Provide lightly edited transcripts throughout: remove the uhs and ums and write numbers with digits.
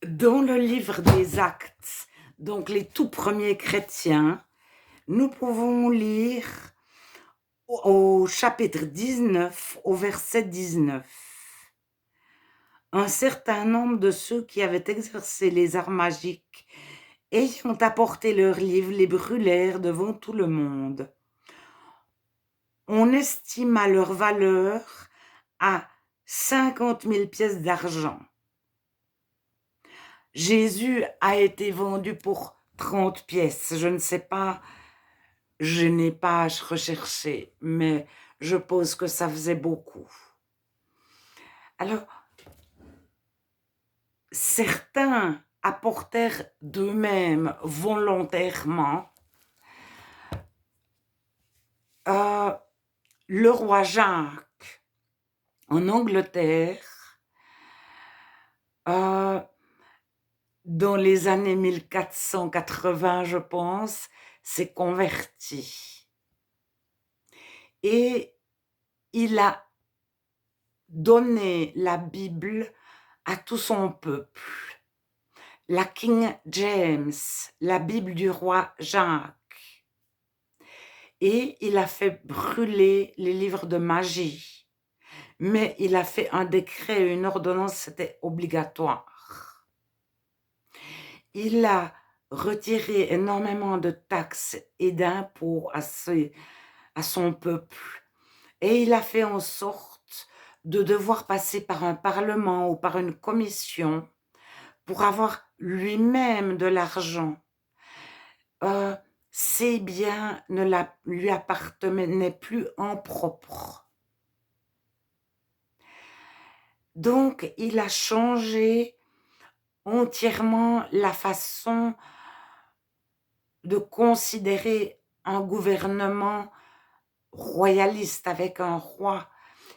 Dans le livre des Actes, donc les tout premiers chrétiens, nous pouvons lire au chapitre 19, au verset 19. Un certain nombre de ceux qui avaient exercé les arts magiques, ayant apporté leurs livres, les brûlèrent devant tout le monde. On estima leur valeur à 50 000 pièces d'argent. Jésus a été vendu pour 30 pièces. Je ne sais pas, je n'ai pas recherché, mais je pense que ça faisait beaucoup. Alors, certains apportèrent d'eux-mêmes volontairement. Le roi Jacques, en Angleterre, dans les années 1480, je pense, s'est converti. Et il a donné la Bible à tout son peuple. La King James, la Bible du roi Jacques. Et il a fait brûler les livres de magie. Mais il a fait un décret, une ordonnance, c'était obligatoire. Il a retiré énormément de taxes et d'impôts à son peuple. Et il a fait en sorte de devoir passer par un parlement ou par une commission pour avoir lui-même de l'argent. Ses biens ne lui appartenaient plus en propre. Donc, il a changé entièrement la façon de considérer un gouvernement royaliste avec un roi.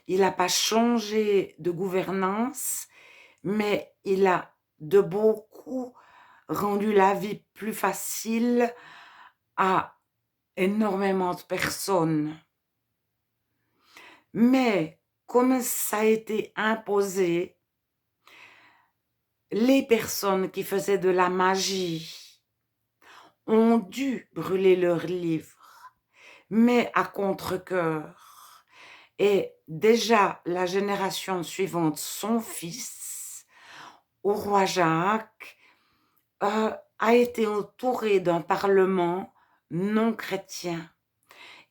Il n'a pas changé de gouvernance, mais il a de beaucoup rendu la vie plus facile à énormément de personnes. Mais comme ça a été imposé, les personnes qui faisaient de la magie ont dû brûler leurs livres, mais à contre-cœur. Et déjà, la génération suivante, son fils, au roi Jacques, a été entouré d'un parlement non chrétien.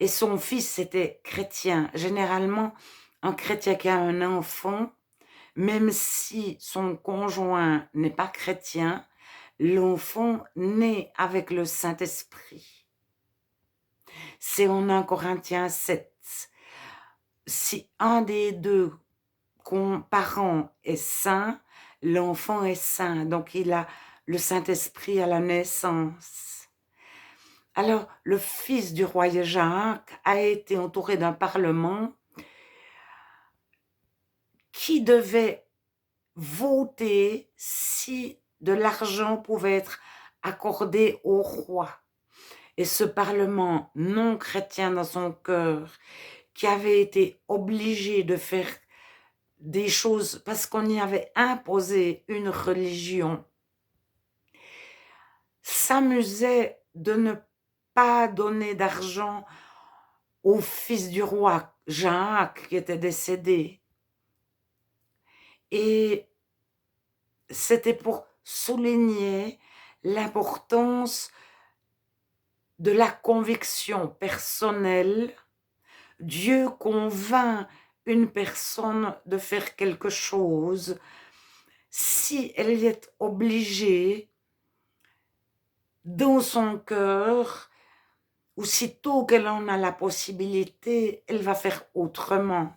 Et son fils était chrétien. Généralement, un chrétien qui a un enfant, même si son conjoint n'est pas chrétien, l'enfant naît avec le Saint-Esprit. C'est en 1 Corinthiens 7. Si un des deux parents est saint, l'enfant est saint. Donc, il a le Saint-Esprit à la naissance. Alors, le fils du roi Jacques a été entouré d'un parlement qui devait voter si de l'argent pouvait être accordé au roi. Et ce parlement non chrétien dans son cœur, qui avait été obligé de faire des choses parce qu'on y avait imposé une religion, s'amusait de ne pas donner d'argent au fils du roi Jacques qui était décédé. Et c'était pour souligner l'importance de la conviction personnelle. Dieu convainc une personne de faire quelque chose si elle y est obligée dans son cœur, ou sitôt qu'elle en a la possibilité, elle va faire autrement.